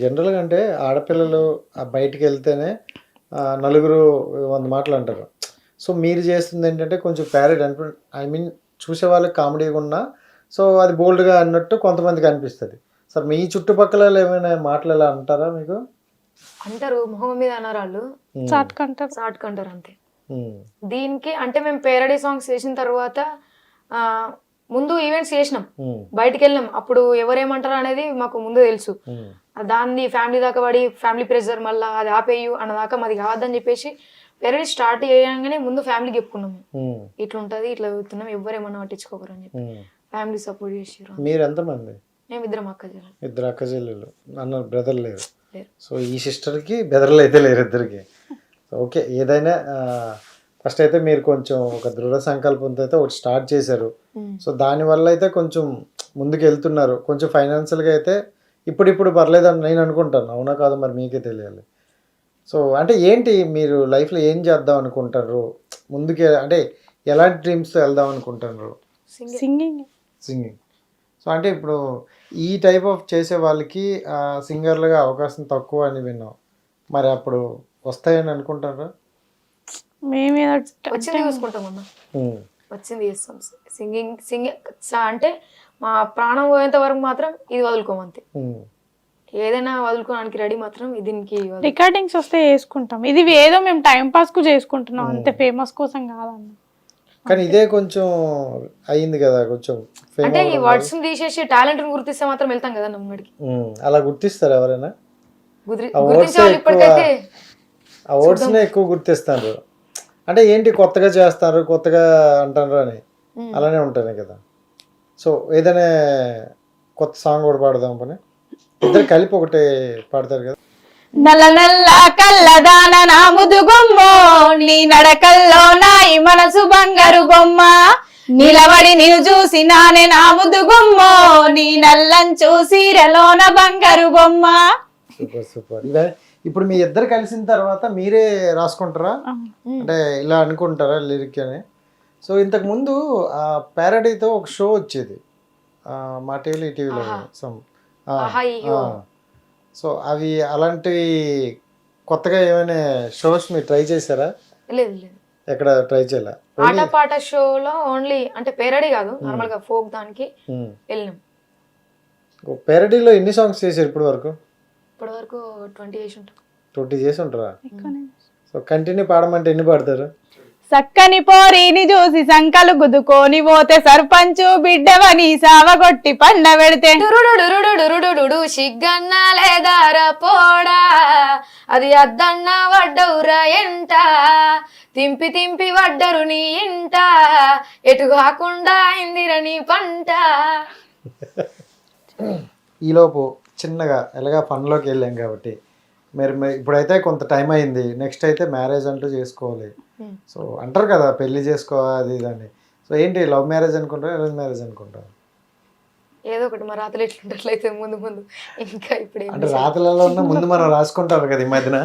జనరల్‌గా అంటే ఆడపిల్లలు బయటికి వెళ్తేనే నలుగురు 100 మాటలు అంటారు. సో, మీరు చేస్తుందేంటంటే కొంచెం ప్యారడీ ఐ మీన్ చూసేవాళ్ళకి కామెడీగా ఉన్నా సో, అది బోల్డ్‌గా అన్నట్టు కొంతమందికి అనిపిస్తది. సార్ మీ చుట్టుపక్కల ఏమైనా మాటలు ఇలా అంటారా మీకు? అంటారు, మొహం మీద అనరాళ్ళు, హ్మ్. చాటుకుంటారు అంతే. హ్మ్. దీనికి అంటే మేము పేరడీ సాంగ్స్ చేసిన తర్వాత ముందు ఈవెంట్స్ చేసినాం, హ్మ్. బయటికి వెళ్ళినాం. అప్పుడు ఎవరేమంటారు అనేది మాకు ముందు తెలుసు. హ్మ్. దాన్ని ఫ్యామిలీ దాకా పడి ఫ్యామిలీ ప్రెషర్ మళ్ళీ అది ఆపేయు అన్నదాకా మాది కాదని చెప్పేసి పేరడీ స్టార్ట్ చేయగానే ముందు ఫ్యామిలీకి చెప్పుకున్నాము. హ్మ్. ఇట్లా ఉంటుంది, ఇట్లా చదువుతున్నాం, ఎవరేమన్నా పట్టించుకోకరు అని చెప్పి హ్మ్. ఫ్యామిలీ సపోర్ట్ చేసారు. మీరు ఎంతమంది? మేము ఇద్దరం అక్క చెల్లెలు. ఇద్దరు అక్క చెల్లెలు. అన్న బ్రదర్ లేరు. లేరు. సో, ఈ సిస్టర్‌కి బ్రదర్‌లు అయితే లేరు ఇద్దరికి. ఓకే. ఏదైనా ఫస్ట్ అయితే మీరు కొంచెం ఒక దృఢ సంకల్పంతో అయితే ఒకటి స్టార్ట్ చేశారు. సో, దానివల్ల అయితే కొంచెం ముందుకెళ్తున్నారు. కొంచెం ఫైనాన్షియల్‌గా అయితే ఇప్పుడిప్పుడు పర్లేదని నేను అనుకుంటాను. అవునా కాదో మరి మీకే తెలియాలి. సో, అంటే ఏంటి మీరు లైఫ్‌లో ఏం చేద్దాం అనుకుంటారు? ముందుకే అంటే ఎలాంటి డ్రీమ్స్‌తో వెళ్దాం అనుకుంటున్నారు? సింగింగ్. సింగింగ్. సో, అంటే ఇప్పుడు ఈ టైప్ ఆఫ్ చేసే వాళ్ళకి సింగర్‌లుగా అవకాశం తక్కువ అని విన్నాం. మరి అప్పుడు వస్తాయని అనుకుంటారా? వచ్చింది చూసుకుంటాం అన్న, హ్మ్. వచ్చింది చేస్తాం. సింగింగ్ అంటే మా ప్రాణం పోయేంత వరకు మాత్రం ఇది వదులుకోమంతే. హ్మ్. ఏదైనా వదులుకోవడానికి రెడీ మాత్రం దీనికి రికార్డింగ్స్ వస్తే చేసుకుంటాం. ఇది ఏదో మేము టైం పాస్ కు చేసుకుంటున్నాం అంతే, ఫేమస్ కోసం కాదన్న. కానీ ఇదే కొంచెం అయింది కదా కొంచెం ఫేమ్ అంటే ఈ అవ్వడం వర్డ్స్ తీసేసి టాలెంట్ గుర్తిస్తే మాత్రం వెళ్తాం కదా ముంగడికి. అలా గుర్తిస్తారు ఎవరైనా? ఆ గుర్తించే వర్డ్సే వాళ్ళు ఎక్కువ ఇప్పటికైతే ఆ వర్డ్స్‌నే ఎక్కువ గుర్తిస్తారు. అంటే ఏంటి కొత్తగా చేస్తారు, కొత్తగా అంటారు అని అలానే ఉంటానే కదా. సో, ఏదైనా కొత్త సాంగ్ కూడా పాడదాం పని ఇద్దరు కలిపి ఒకటే పాడతారు కదా. నల్ల నల్ల కళ్ళదాన నా ముదుగుమ్మో, నీ నడకల్లో నాయి మనసు బంగారు బొమ్మ, నిలబడి నిన్ను చూసి నానే నా ముదుగుమ్మో, నీ నల్లం చూసి రెలోన బంగారు బొమ్మ. Super super. ఇవే ఇప్పుడు మీ ఇద్దరు కలిసిన తర్వాత మీరే రాసుకుంటారా? అంటే ఇలా అనుకుంటారా లిరిక్ అని? సో, ఇంతకు ముందు ప్యారడీతో ఒక షో వచ్చేది మా టీవీలో సమ్. సో, అవి అలాంటివి కొత్తగా ఏమైనా షోస్ మీరు ట్రై చేశారా? లేదు లేదు, ఎక్కడ ట్రై చేయాలా? ఆటపాట షోలో ఓన్లీ అంటే పేరడీ కాదు, నార్మల్ గా ఫోక్ దానికి వెళ్ళినాం. ప్యారడీలో ఎన్ని సాంగ్స్ చేశారు ఇప్పటి వరకు? ఇప్పటి వరకు 20 చేసి ఉంటాం. 20 చేసి ఉంటారా? సో, కంటిన్యూ పాడమంటే ఎన్ని పాడతారు? సక్కని పోరిని చూసి సంకలు గుద్దుకొని పోతే సర్పంచు బిడ్డవని సావగొట్టి పండ పెడితే డురుడుడురుడుడుడుడు సిగ్గన్న లేదారా పోడా, అది అద్దన్న వడ్డవురా ఎంట, తింపి తింపి వడ్డరు నీ ఇంట, ఎటు కాకుండా ఇందిర నీ పంట. ఈలోపు చిన్నగా ఎలాగా ఫన్లోకి వెళ్ళాం కాబట్టి మీరు ఇప్పుడైతే కొంత టైం అయింది, నెక్స్ట్ అయితే మ్యారేజ్ అంటూ చేసుకోవాలి. సో, అంటారు కదా పెళ్లి చేసుకోవాలి అది ఇదని. సో, ఏంటి లవ్ మ్యారేజ్ అనుకుంటారా, అరేంజ్ మ్యారేజ్ అనుకుంటారా? ఏదో ఒకటి మా రాత్రులు ఎట్లుంటే ముందు ముందు ఇంకా ఇప్పుడు అంటే రాత్రులలో ఉన్న ముందు మనం రాసుకుంటారు కదా ఈ మధ్యన.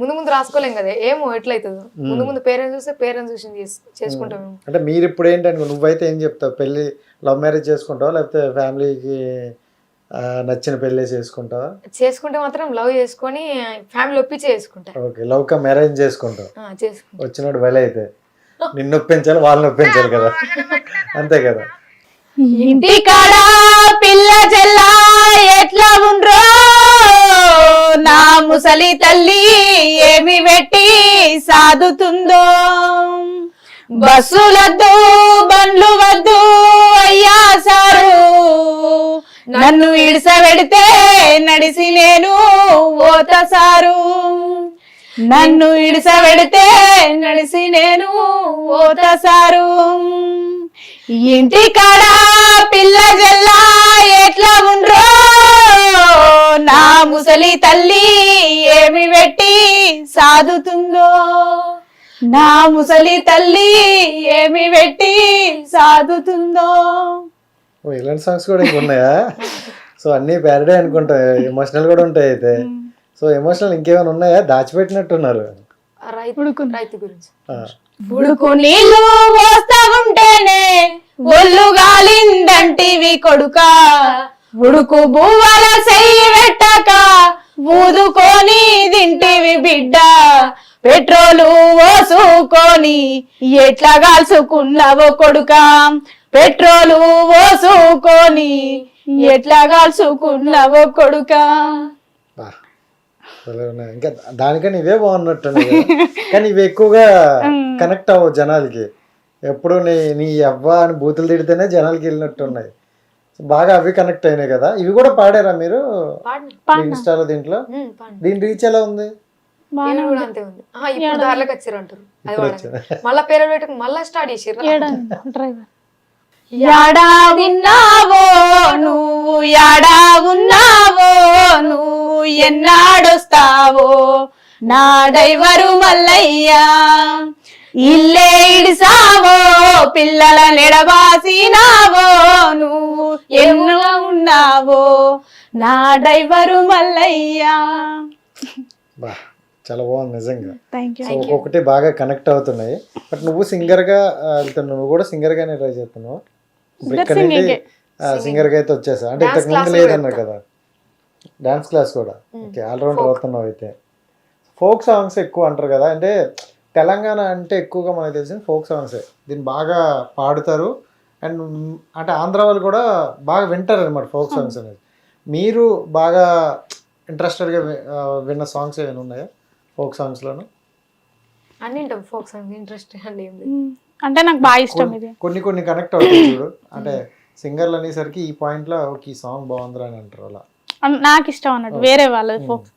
ముందు రాసుకోలేం కదా, ఏమో ఎట్లయితుందో. ముందు పేరెంట్స్ చూస్తే పేరెంట్స్ చూసి చేసుకుంటాం. అంటే మీరు ఇప్పుడు ఏంటనుకో నువ్వైతే ఏం చెప్తావు? పెళ్ళి లవ్ మ్యారేజ్ చేసుకుంటావా లేకపోతే ఫ్యామిలీకి నచ్చిన పెళ్ళి చేసుకుంటావా? చేసుకుంటే మాత్రం లవ్ చేసుకొని ఫ్యామిలీ ఒప్పించి చేసుకుంటా. ఓకే, లవ్ కమ్ మ్యారేజ్ చేసుకుంటావు. వచ్చినోడు బలి అయితే నిన్ను ఒప్పించాలి, వాళ్ళని ఒప్పించాలి కదా, అంతే కదా. ఇంటి కాడ పిల్ల చెల్లా ఎట్లా ఉండ్రో, నా ముసలి తల్లి ఏమి పెట్టి సాదుతుందో, బస్సులద్దు బండ్లు వద్దు అయ్యా సారు, నన్ను ఇడిసబెడితే నడిసి నేను ఓత సారు, నన్ను ఇడిసబెడితే నడిసి నేను ఓత సారు. ఇంటి కాడ పిల్ల జల్లా ఎట్లా ఉండ్రో, నా ముసలి తల్లి ఏమి పెట్టి సాదుతుందో, నా ముసలి తల్లి ఏమి పెట్టి సాదుతుందో. ఇలాంటి సాంగ్స్ కూడా ఇంకా ఉన్నాయా? సో, అన్నీ ప్యారడీ అనుకుంటా, ఎమోషనల్ కూడా ఉంటాయి అయితే. సో, ఎమోషనల్ ఇంకేమైనా ఉన్నాయా? దాచిపెట్టినట్టున్నారు. రైతు గురించి ఉడుకు నీళ్ళు పోస్తా ఉంటేనే ఒళ్ళు గాలిందంటివి కొడుకా, ఉడుకు బువ్వల చెయ్యి పెట్టక ఊదుకొని తింటివి బిడ్డ పెట్రోలు ఓసుకొని ఎట్లా కాల్చుకున్నావో కొడుకా పెట్రోలు ఓసుకొని ఎట్లా కాల్చుకున్నావో కొడుకా. బా, భలే ఉన్నాయి. ఇంకా దానికని ఇవే బాగున్నట్టు కానీ ఇవి ఎక్కువగా కనెక్ట్ అవ్వవు జనాలకి. ఎప్పుడు నీ అవ్వ అని బూతులు తిడితేనే జనాలకి వెళ్ళినట్టు ఉన్నాయి. బాగా అవి కనెక్ట్ అయినాయి కదా. ఇవి కూడా పాడారా మీరు ఇన్స్టాలో? దీంట్లో దీని రీచ్ ఎలా ఉంది? కూడా అంతే ఉంది. ఇప్పుడు దారిలోకి వచ్చారు అంటారు. అది వాడండి. మళ్ళా పేరు పెట్టుకుని మళ్ళా స్టార్ట్ చేసారు. డ్రైవర్ యాడా ఉన్నావో నువ్వు యాడా ఉన్నావో నువ్వు ఎన్నాడొస్తావో నా డ్రైవరు మల్లయ్యా ఇల్లే ఇడిసావో పిల్లల నెడబాసినావో నువ్వు ఎన్నో ఉన్నావో నా డ్రైవరు మల్లయ్యా. బా, చాలా బాగుంది నిజంగా. Thank you. సో ఒక్కొక్కటి బాగా కనెక్ట్ అవుతున్నాయి. బట్ నువ్వు సింగర్ గా వెళ్తున్నావు, నువ్వు కూడా సింగర్ గానే ట్రై చేస్తున్నావు. ఇప్పుడు ఇక్కడ నుండి సింగర్ గా అయితే వచ్చేసా అంటే ఇంతకు ముందు లేదన్నారు కదా. డాన్స్ క్లాస్ కూడా ఓకే, ఆల్రౌండర్ అవుతున్నావు అయితే. ఫోక్ సాంగ్స్ ఎక్కువ అంటారు కదా, అంటే తెలంగాణ అంటే ఎక్కువగా మనకు తెలిసింది ఫోక్ సాంగ్సే. దీన్ని బాగా పాడుతారు అండ్ అంటే ఆంధ్ర వాళ్ళు కూడా బాగా వింటారు అనమాట ఫోక్ సాంగ్స్ అనేది. మీరు బాగా ఇంట్రెస్టెడ్గా విన్న సాంగ్స్ ఏమైనా ఉన్నాయా ఫోక్ సాంగ్స్లోను? అన్ని ఉంటాం ఫోక్ సాంగ్స్. ఇంట్రెస్ట్ అండి అంటే నాకు బాగా ఇష్టం ఇది. కొన్ని కనెక్ట్ అవుతాయి చూడు, అంటే సింగర్లు అనేసరికి ఈ పాయింట్లో ఓకే ఈ సాంగ్ బాగుందిరా అని అంటారు. అలా నాకు ఇష్టం అన్నట్టు వేరే వాళ్ళది ఫోక్.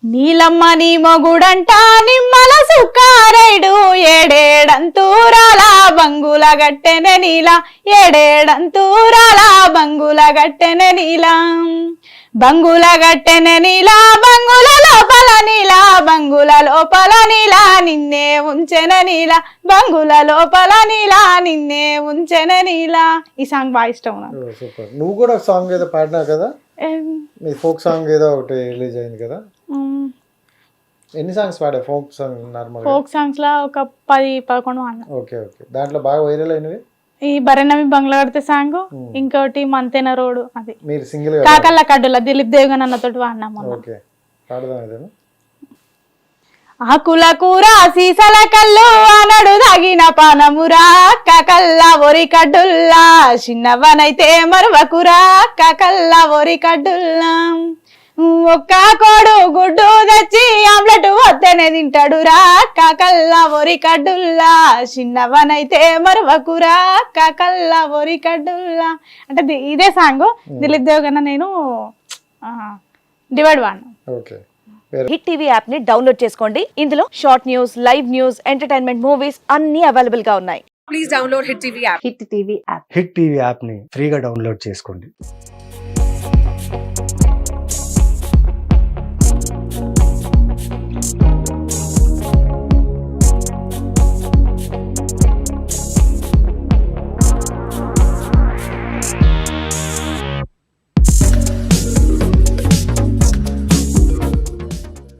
నీలమ్మ నీ మొగుడంట నిమ్మల సుక్కారైడు ఏడేడంతూరాల బంగుల గట్టెన నీల ఏడేడంతూరాల బంగుల గట్టెన నీల బంగుల గట్టెన నీల బంగుల లోపల నీల బంగుల లోపల నీల నిన్నే ఉంచెన నీల బంగుల లోపల నీల నిన్నే ఉంచెన నీల. ఈ సాంగ్ బాగా ఇష్టం నాకు. సూపర్. నువ్వు కూడా సాంగ్ ఏదో పాడినావు కదా, మీ ఫోక్ సాంగ్ ఏదో ఒకటి రిలీజ్ అయింది కదా. ఎన్ని సాంగ్స్ పాడా folk song? Normal folk songs లో ఒక 10-11 అన్న. Okay okay. దాంట్లో బాగా వైరల్ అయినవి ఈ బరెనమి బంగ్లా కడితే సాంగ్, ఇంకోటి మంతెన రోడ్, అది మీరు సింగిల్ కాకల్ల కడ్డుల దిలీప్ దేవగన్ అన్నతోటి వాడినాము. ఓకే, పాడదాం ఏదైనా. ఆకుల కూర సీసల కల్లు అనడు దాగిన పానమురా కాకల్ల ఒరి కడ్డుల్లా చిన్నవనైతే మరువకురా కాకల్ల ఒరి కడ్డుల్లా ఒక్క కోడు గుడ్డు తెచ్చి ఆమ్లెట్ వద్దనే తింటాడురా కాకల్ల ఒరి కడ్డుల్లా చిన్నవనైతే మరువకురా కాకల్ల ఒరి కడ్డుల్లా. అంటే ఇదే సాంగ్ దిలీప్ దేవగన్ నేను డివైడ్ వాడినా. ఓకే. హిట్ టీవీ యాప్ ని డౌన్లోడ్ చేసుకోండి. ఇందులో short news, live news, entertainment movies అన్ని అవైలబుల్ గా ఉన్నాయి. Please download Hit TV app. Hit TV app hit TV యాప్ని ఫ్రీగా డౌన్లోడ్ చేసుకోండి.